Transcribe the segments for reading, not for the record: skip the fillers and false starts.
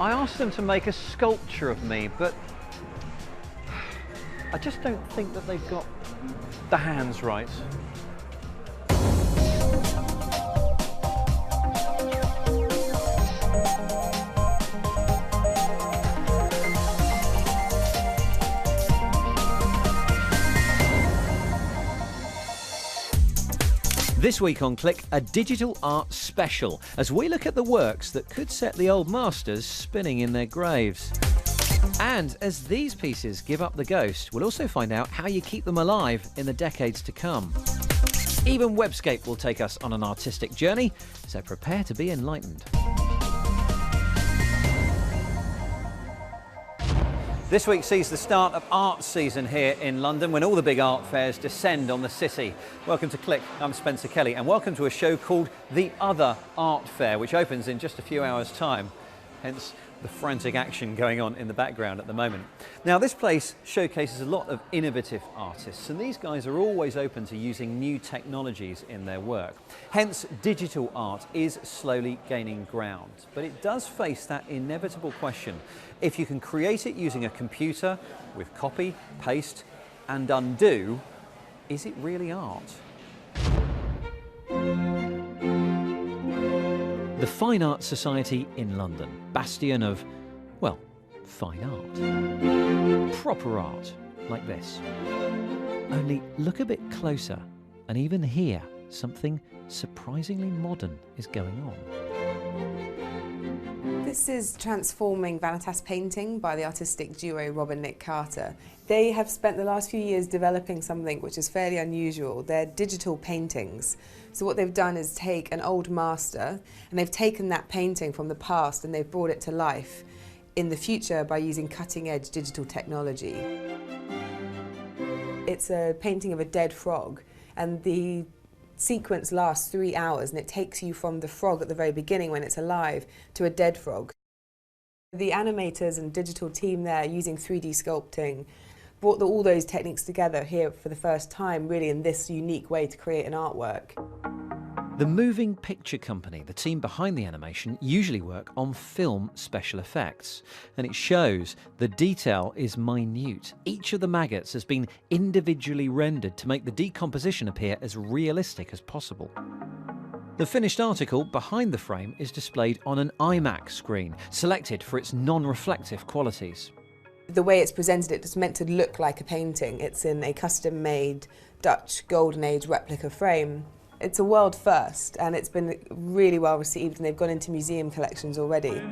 I asked them to make a sculpture of me, but I just don't think that they've got the hands right. This week on Click, a digital art special, as we look at the works that could set the old masters spinning in their graves. And as these pieces give up the ghost, we'll also find out how you keep them alive in the decades to come. Even Webscape will take us on an artistic journey, so prepare to be enlightened. This week sees the start of art season here in London, when all the big art fairs descend on the city. Welcome to Click, I'm Spencer Kelly, and welcome to a show called The Other Art Fair, which opens in just a few hours' time, hence the frantic action going on in the background at the moment. Now, this place showcases a lot of innovative artists, and these guys are always open to using new technologies in their work. Hence, digital art is slowly gaining ground, but it does face that inevitable question: if you can create it using a computer with copy, paste and undo, is it really art? The Fine Art Society in London, bastion of, well, fine art. Proper art, like this. Only look a bit closer, and even here, something surprisingly modern is going on. This is Transforming Vanitas Painting by the artistic duo Rob and Nick Carter. They have spent the last few years developing something which is fairly unusual. They're digital paintings. So what they've done is take an old master, and they've taken that painting from the past and they've brought it to life in the future by using cutting-edge digital technology. It's a painting of a dead frog, and the sequence lasts 3 hours, and it takes you from the frog at the very beginning when it's alive to a dead frog. The animators and digital team there, using 3D sculpting, brought all those techniques together here for the first time, really in this unique way to create an artwork. The Moving Picture Company, the team behind the animation, usually work on film special effects. And it shows the detail is minute. Each of the maggots has been individually rendered to make the decomposition appear as realistic as possible. The finished article behind the frame is displayed on an iMac screen, selected for its non-reflective qualities. The way it's presented, it's meant to look like a painting. It's in a custom-made Dutch Golden Age replica frame. It's a world first, and it's been really well received, and they've gone into museum collections already.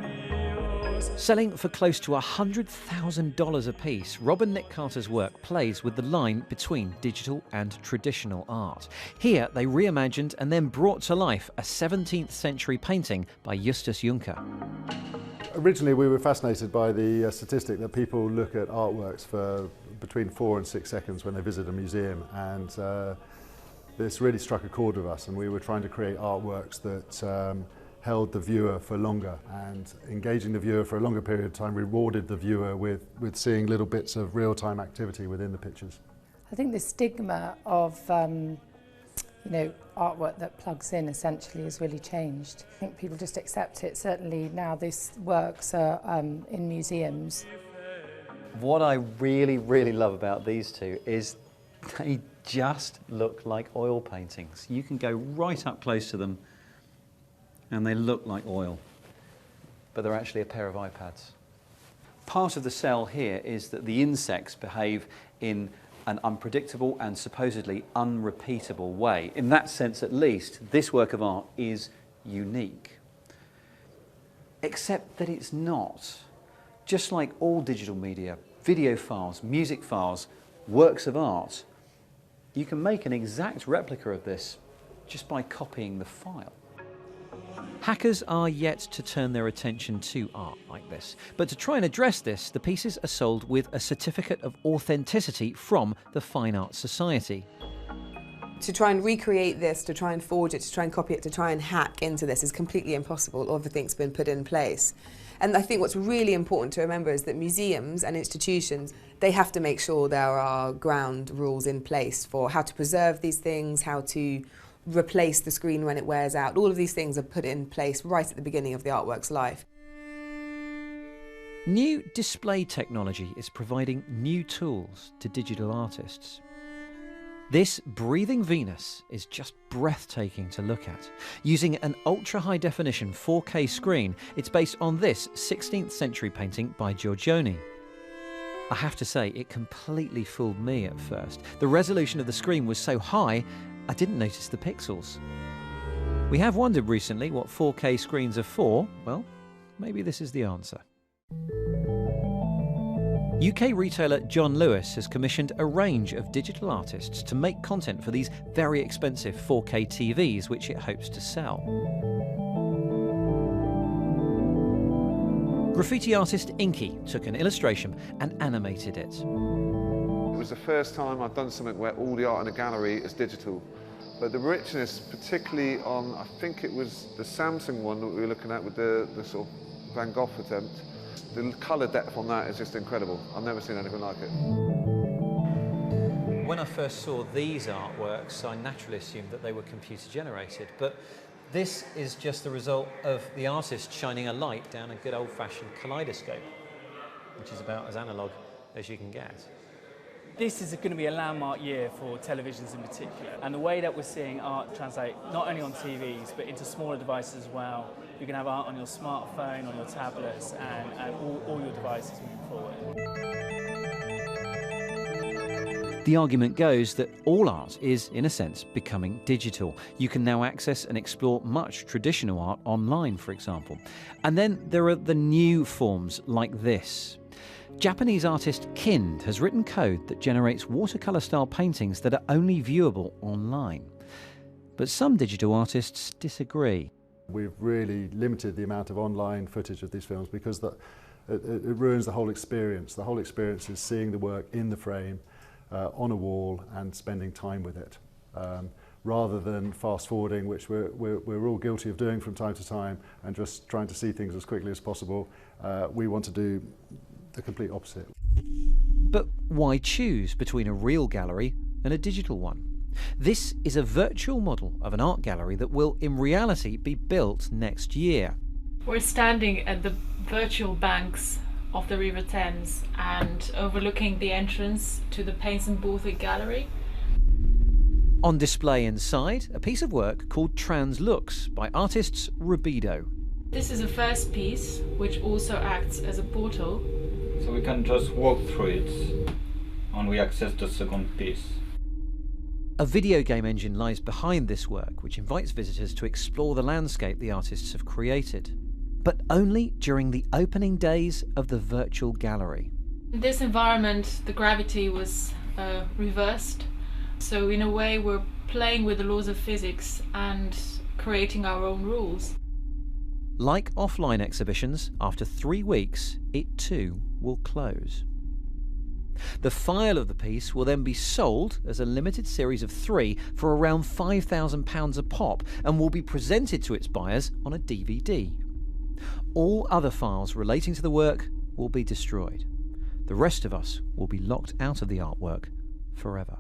Selling for close to $100,000 a piece, Rob and Nick Carter's work plays with the line between digital and traditional art. Here, they reimagined and then brought to life a 17th century painting by Justus Jonker. Originally, we were fascinated by the statistic that people look at artworks for between 4 and 6 seconds when they visit a museum, and this really struck a chord with us, and we were trying to create artworks that held the viewer for longer, and engaging the viewer for a longer period of time rewarded the viewer with seeing little bits of real-time activity within the pictures. I think the stigma of artwork that plugs in essentially has really changed. I think people just accept it. Certainly now these works are in museums. What I really, really love about these two is they just look like oil paintings. You can go right up close to them and they look like oil, but they're actually a pair of iPads. Part of the sell here is that the insects behave in an unpredictable and supposedly unrepeatable way. In that sense, at least, this work of art is unique. Except that it's not. Just like all digital media, video files, music files, works of art, you can make an exact replica of this just by copying the file. Hackers are yet to turn their attention to art like this, but to try and address this, the pieces are sold with a certificate of authenticity from the Fine Art Society. To try and recreate this, to try and forge it, to try and copy it, to try and hack into this is completely impossible. Everything's been put in place. And I think what's really important to remember is that museums and institutions, they have to make sure there are ground rules in place for how to preserve these things, how to replace the screen when it wears out. All of these things are put in place right at the beginning of the artwork's life. New display technology is providing new tools to digital artists. This breathing Venus is just breathtaking to look at. Using an ultra-high definition 4K screen, it's based on this 16th century painting by Giorgione. I have to say, it completely fooled me at first. The resolution of the screen was so high, I didn't notice the pixels. We have wondered recently what 4K screens are for. Well, maybe this is the answer. UK retailer John Lewis has commissioned a range of digital artists to make content for these very expensive 4K TVs, which it hopes to sell. Graffiti artist Inky took an illustration and animated it. It was the first time I've done something where all the art in a gallery is digital. But the richness, particularly on, I think it was the Samsung one that we were looking at with the sort of Van Gogh attempt, the colour depth on that is just incredible. I've never seen anything like it. When I first saw these artworks, I naturally assumed that they were computer generated, but this is just the result of the artist shining a light down a good old-fashioned kaleidoscope, which is about as analogue as you can get. This is going to be a landmark year for televisions in particular, and the way that we're seeing art translate not only on TVs but into smaller devices as well. You can have art on your smartphone, on your tablets, and all your devices moving forward. The argument goes that all art is, in a sense, becoming digital. You can now access and explore much traditional art online, for example. And then there are the new forms like this. Japanese artist Kind has written code that generates watercolour-style paintings that are only viewable online. But some digital artists disagree. We've really limited the amount of online footage of these films because it ruins the whole experience. The whole experience is seeing the work in the frame, on a wall, and spending time with it. Rather than fast forwarding, which we're all guilty of doing from time to time, and just trying to see things as quickly as possible, we want to do the complete opposite. But why choose between a real gallery and a digital one? This is a virtual model of an art gallery that will, in reality, be built next year. We're standing at the virtual banks of the River Thames and overlooking the entrance to the Paynes and Borthwick Gallery. On display inside, a piece of work called Translux by artists Rubido. This is the first piece, which also acts as a portal. So we can just walk through it and we access the second piece. A video game engine lies behind this work, which invites visitors to explore the landscape the artists have created, but only during the opening days of the virtual gallery. In this environment, the gravity was reversed. So in a way, we're playing with the laws of physics and creating our own rules. Like offline exhibitions, after 3 weeks, it too will close. The file of the piece will then be sold as a limited series of 3 for around £5,000 a pop and will be presented to its buyers on a DVD. All other files relating to the work will be destroyed. The rest of us will be locked out of the artwork forever.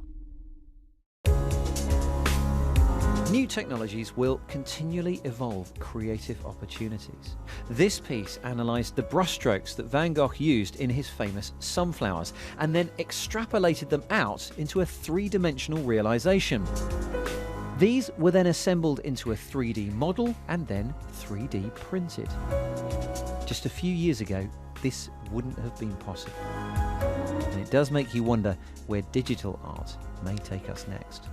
New technologies will continually evolve creative opportunities. This piece analysed the brushstrokes that Van Gogh used in his famous Sunflowers and then extrapolated them out into a 3-dimensional realisation. These were then assembled into a 3D model and then 3D printed. Just a few years ago, this wouldn't have been possible. And it does make you wonder where digital art may take us next.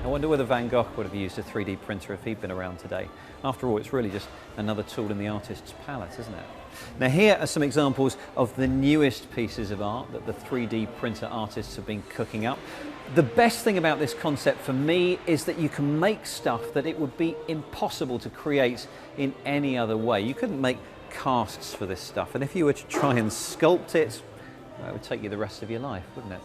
I wonder whether Van Gogh would have used a 3D printer if he'd been around today. After all, it's really just another tool in the artist's palette, isn't it? Now here are some examples of the newest pieces of art that the 3D printer artists have been cooking up. The best thing about this concept for me is that you can make stuff that it would be impossible to create in any other way. You couldn't make casts for this stuff, and if you were to try and sculpt it, well, it would take you the rest of your life, wouldn't it?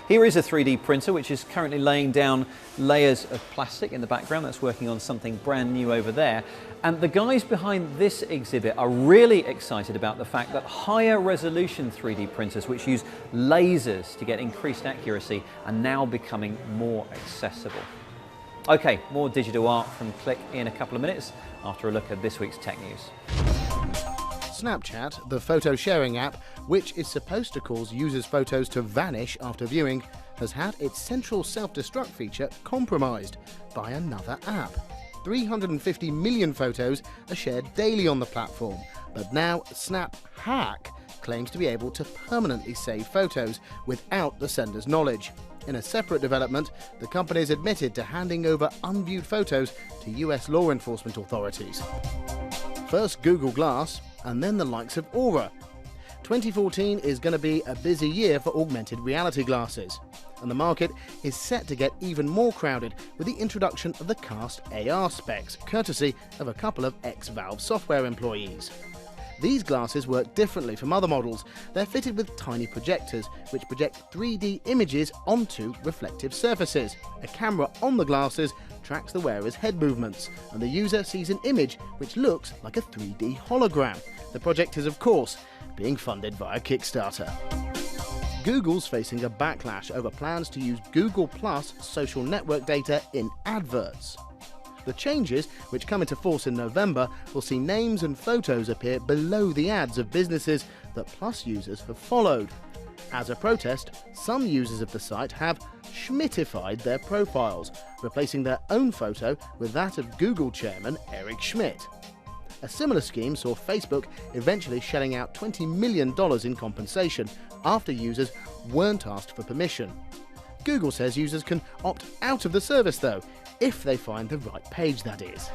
Here is a 3D printer which is currently laying down layers of plastic in the background. That's working on something brand new over there. And the guys behind this exhibit are really excited about the fact that higher resolution 3D printers, which use lasers to get increased accuracy, are now becoming more accessible. Okay, more digital art from Click in a couple of minutes after a look at this week's tech news. Snapchat, the photo sharing app, which is supposed to cause users' photos to vanish after viewing, has had its central self-destruct feature compromised by another app. 350 million photos are shared daily on the platform, but now Snap Hack claims to be able to permanently save photos without the sender's knowledge. In a separate development, the company has admitted to handing over unviewed photos to US law enforcement authorities. First Google Glass, and then the likes of Aura. 2014 is going to be a busy year for augmented reality glasses, and the market is set to get even more crowded with the introduction of the Cast AR specs, courtesy of a couple of ex-Valve software employees. These glasses work differently from other models. They're fitted with tiny projectors, which project 3D images onto reflective surfaces. A camera on the glasses tracks the wearer's head movements, and the user sees an image which looks like a 3D hologram. The project is, of course, being funded via Kickstarter. Google's facing a backlash over plans to use Google Plus social network data in adverts. The changes, which come into force in November, will see names and photos appear below the ads of businesses that Plus users have followed. As a protest, some users of the site have Schmidtified their profiles, replacing their own photo with that of Google chairman Eric Schmidt. A similar scheme saw Facebook eventually shelling out $20 million in compensation after users weren't asked for permission. Google says users can opt out of the service though, if they find the right page, that is.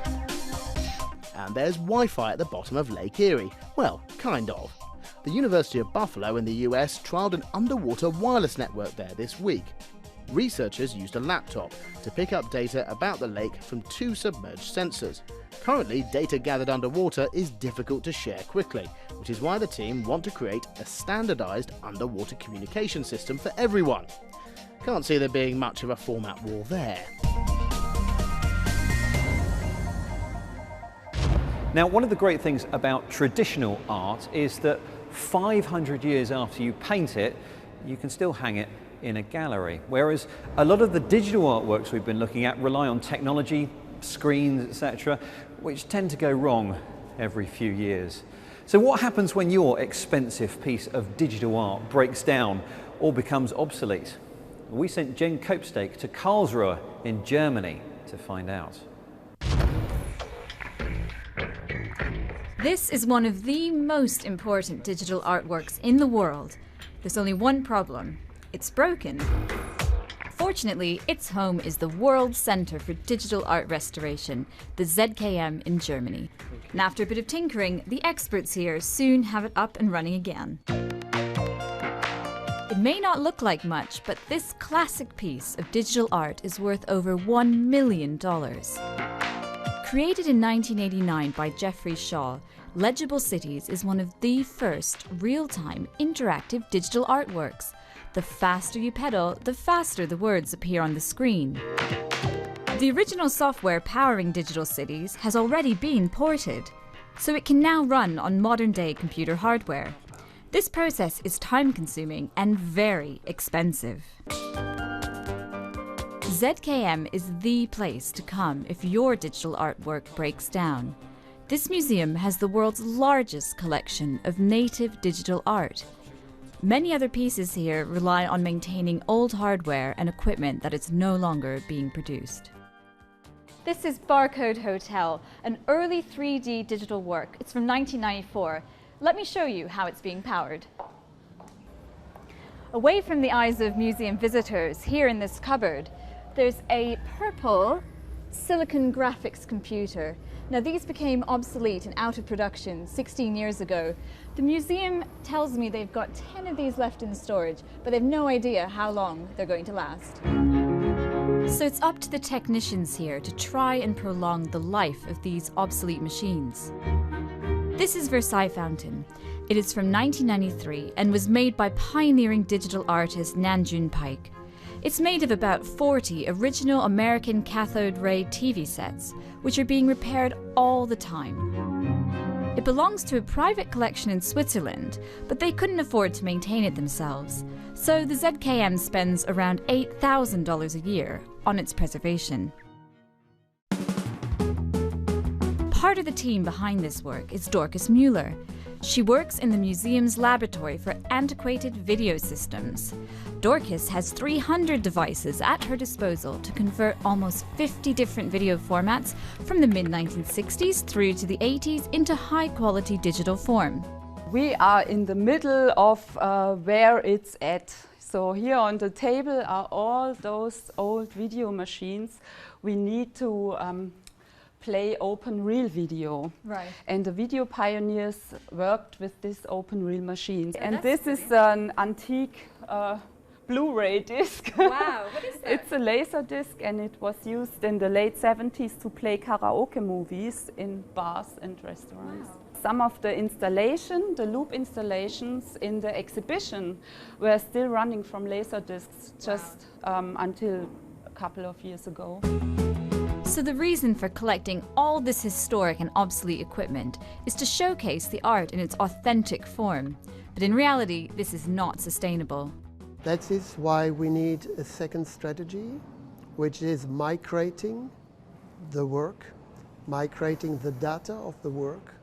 And there's Wi-Fi at the bottom of Lake Erie. Well, kind of. The University of Buffalo in the US trialled an underwater wireless network there this week. Researchers used a laptop to pick up data about the lake from 2 submerged sensors. Currently, data gathered underwater is difficult to share quickly, which is why the team want to create a standardized underwater communication system for everyone. Can't see there being much of a format war there. Now, one of the great things about traditional art is that 500 years after you paint it, you can still hang it in a gallery. Whereas a lot of the digital artworks we've been looking at rely on technology, screens, etc., which tend to go wrong every few years. So what happens when your expensive piece of digital art breaks down or becomes obsolete? We sent Jen Kopstake to Karlsruhe in Germany to find out. This is one of the most important digital artworks in the world. There's only one problem. It's broken. Fortunately, its home is the World Centre for Digital Art Restoration, the ZKM in Germany. And after a bit of tinkering, the experts here soon have it up and running again. It may not look like much, but this classic piece of digital art is worth over $1 million. Created in 1989 by Geoffrey Shaw, Legible Cities is one of the first real-time interactive digital artworks. The faster you pedal, the faster the words appear on the screen. The original software powering Digital Cities has already been ported, so it can now run on modern-day computer hardware. This process is time-consuming and very expensive. ZKM is the place to come if your digital artwork breaks down. This museum has the world's largest collection of native digital art. Many other pieces here rely on maintaining old hardware and equipment that is no longer being produced. This is Barcode Hotel, an early 3D digital work. It's from 1994. Let me show you how it's being powered. Away from the eyes of museum visitors, here in this cupboard, there's a purple Silicon Graphics computer. Now, these became obsolete and out of production 16 years ago. The museum tells me they've got 10 of these left in storage, but they've no idea how long they're going to last. So it's up to the technicians here to try and prolong the life of these obsolete machines. This is Versailles Fountain. It is from 1993 and was made by pioneering digital artist Nanjun Paik. It's made of about 40 original American cathode ray TV sets, which are being repaired all the time. It belongs to a private collection in Switzerland, but they couldn't afford to maintain it themselves, so the ZKM spends around $8,000 a year on its preservation. Part of the team behind this work is Dorcas Müller. She works in the museum's laboratory for antiquated video systems. Dorcas has 300 devices at her disposal to convert almost 50 different video formats from the mid-1960s through to the 80s into high-quality digital form. We are in the middle of where it's at. So here on the table are all those old video machines. We need to play open reel video. Right. And the video pioneers worked with this open reel machines. Oh, and this is an antique Blu-ray disc. Wow, what is that? It's a laser disc, and it was used in the late 70s to play karaoke movies in bars and restaurants. Wow. Some of the installation, the loop installations in the exhibition were still running from laser discs just until a couple of years ago. So the reason for collecting all this historic and obsolete equipment is to showcase the art in its authentic form. But in reality, this is not sustainable. That is why we need a second strategy, which is migrating the work, migrating the data of the work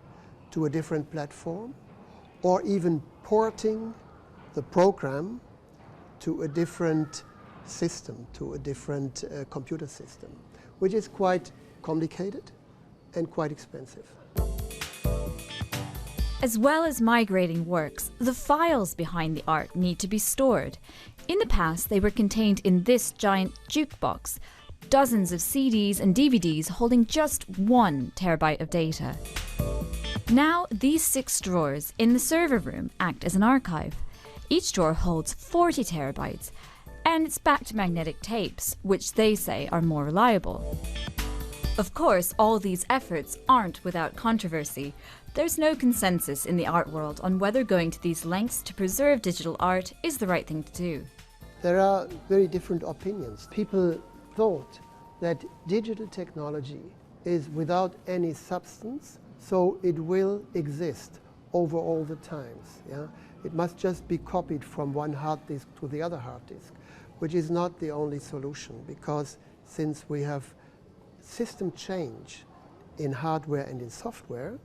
to a different platform, or even porting the program to a different system, to a different computer system, which is quite complicated and quite expensive. As well as migrating works, the files behind the art need to be stored. In the past, they were contained in this giant jukebox, dozens of CDs and DVDs holding just 1 terabyte of data. Now, these 6 drawers in the server room act as an archive. Each drawer holds 40 terabytes, and it's backed magnetic tapes, which they say are more reliable. Of course, all these efforts aren't without controversy. There's no consensus in the art world on whether going to these lengths to preserve digital art is the right thing to do. There are very different opinions. People thought that digital technology is without any substance, so it will exist over all the times. Yeah? It must just be copied from one hard disk to the other hard disk, which is not the only solution, because since we have system change in hardware and in software,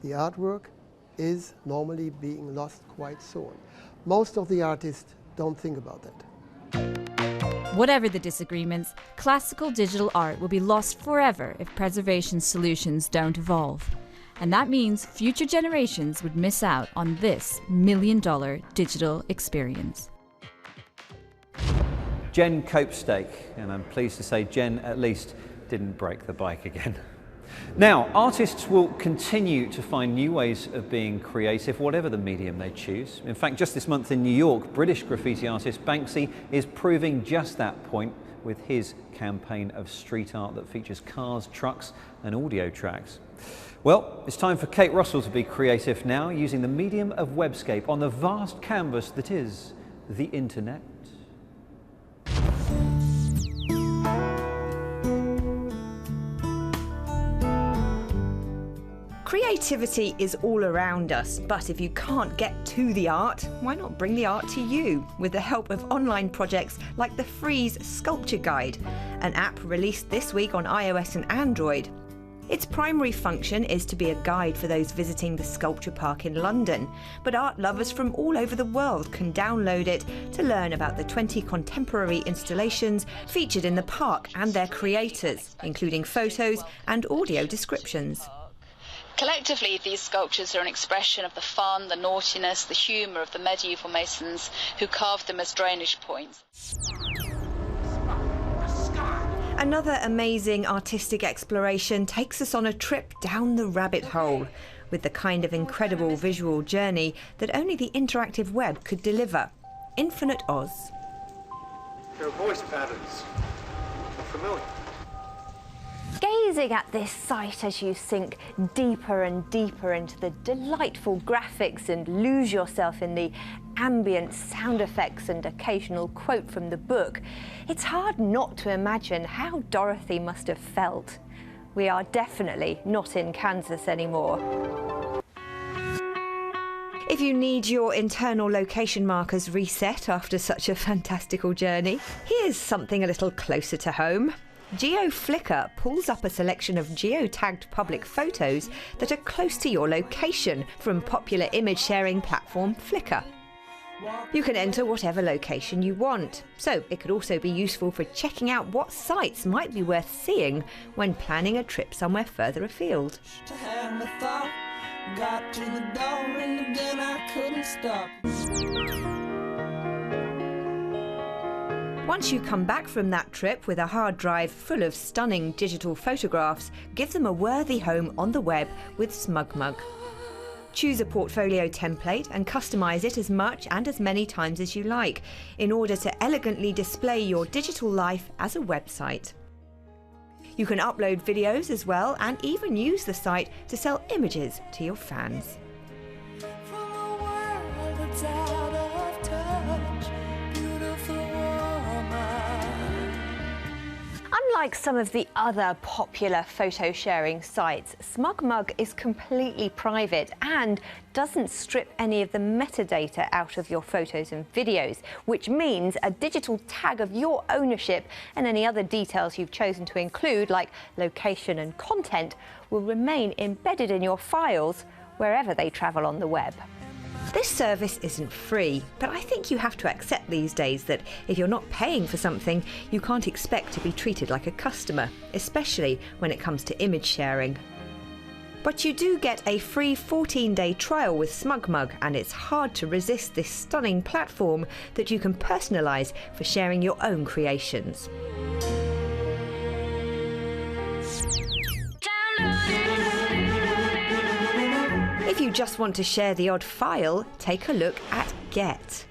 the artwork is normally being lost quite soon. Most of the artists don't think about that. Whatever the disagreements, classical digital art will be lost forever if preservation solutions don't evolve. And that means future generations would miss out on this $1 million digital experience. Jen Copestake, and I'm pleased to say Jen at least didn't break the bike again. Now, artists will continue to find new ways of being creative, whatever the medium they choose. In fact, just this month in New York, British graffiti artist Banksy is proving just that point with his campaign of street art that features cars, trucks and audio tracks. Well, it's time for Kate Russell to be creative now, using the medium of Webscape on the vast canvas that is the internet. Creativity is all around us, but if you can't get to the art, why not bring the art to you with the help of online projects like the Frieze Sculpture Guide, an app released this week on iOS and Android. Its primary function is to be a guide for those visiting the Sculpture Park in London, but art lovers from all over the world can download it to learn about the 20 contemporary installations featured in the park and their creators, including photos and audio descriptions. Collectively, these sculptures are an expression of the fun, the naughtiness, the humour of the medieval masons who carved them as drainage points. Another amazing artistic exploration takes us on a trip down the rabbit hole, with the kind of incredible visual journey that only the interactive web could deliver. Infinite Oz. Their voice patterns are familiar. Gazing at this site as you sink deeper and deeper into the delightful graphics and lose yourself in the ambient sound effects and occasional quote from the book, it's hard not to imagine how Dorothy must have felt. We are definitely not in Kansas anymore. If you need your internal location markers reset after such a fantastical journey, here's something a little closer to home. GeoFlickr pulls up a selection of geotagged public photos that are close to your location from popular image sharing platform Flickr. You can enter whatever location you want, so it could also be useful for checking out what sites might be worth seeing when planning a trip somewhere further afield. Got to the door and again I couldn't stop. Once you come back from that trip with a hard drive full of stunning digital photographs, give them a worthy home on the web with SmugMug. Choose a portfolio template and customize it as much and as many times as you like in order to elegantly display your digital life as a website. You can upload videos as well and even use the site to sell images to your fans. Unlike some of the other popular photo sharing sites, SmugMug is completely private and doesn't strip any of the metadata out of your photos and videos, which means a digital tag of your ownership and any other details you've chosen to include, like location and content, will remain embedded in your files wherever they travel on the web. This service isn't free, but I think you have to accept these days that if you're not paying for something, you can't expect to be treated like a customer, especially when it comes to image sharing. But you do get a free 14-day trial with SmugMug, and it's hard to resist this stunning platform that you can personalise for sharing your own creations. If you just want to share the odd file, take a look at Get.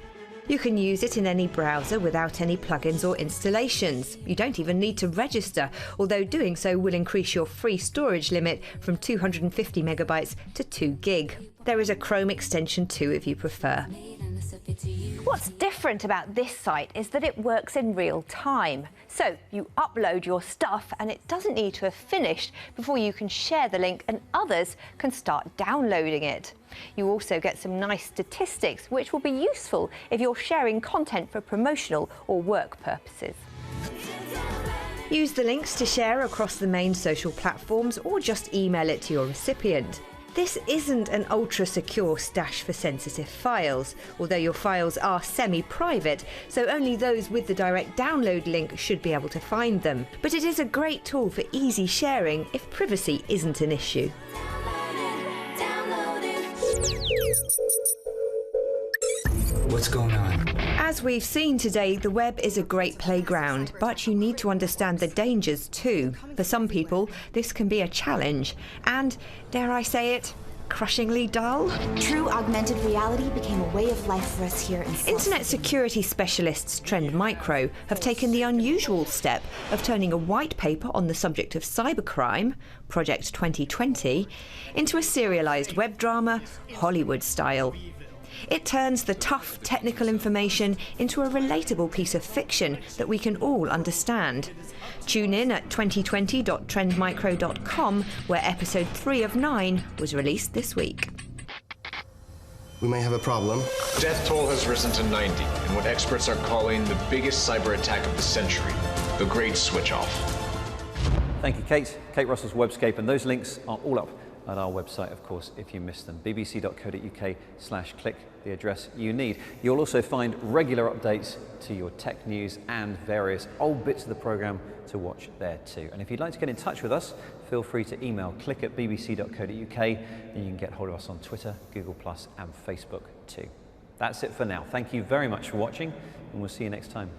You can use it in any browser without any plugins or installations. You don't even need to register, although doing so will increase your free storage limit from 250 megabytes to 2 gig. There is a Chrome extension too if you prefer. What's different about this site is that it works in real time. So you upload your stuff and it doesn't need to have finished before you can share the link and others can start downloading it. You also get some nice statistics which will be useful if you're sharing content for promotional or work purposes. Use the links to share across the main social platforms or just email it to your recipient. This isn't an ultra-secure stash for sensitive files, although your files are semi-private, so only those with the direct download link should be able to find them. But it is a great tool for easy sharing if privacy isn't an issue. What's going on? As we've seen today, the web is a great playground, but you need to understand the dangers too. For some people, this can be a challenge and, dare I say it, crushingly dull. True augmented reality became a way of life for us here in Internet security specialists Trend Micro have taken the unusual step of turning a white paper on the subject of cybercrime, Project 2020, into a serialised web drama, Hollywood style. It turns the tough technical information into a relatable piece of fiction that we can all understand. Tune in at 2020.trendmicro.com, where episode 3 of 9 was released this week. We may have a problem. Death toll has risen to 90 in what experts are calling the biggest cyber attack of the century, the Great Switch Off. Thank you, Kate. Kate Russell's Webscape, and those links are all up at our website, of course, if you missed them. bbc.co.uk/click, the address you need. You'll also find regular updates to your tech news and various old bits of the programme to watch there too. And if you'd like to get in touch with us, feel free to email click@bbc.co.uk, and you can get hold of us on Twitter, Google+, and Facebook too. That's it for now. Thank you very much for watching, and we'll see you next time.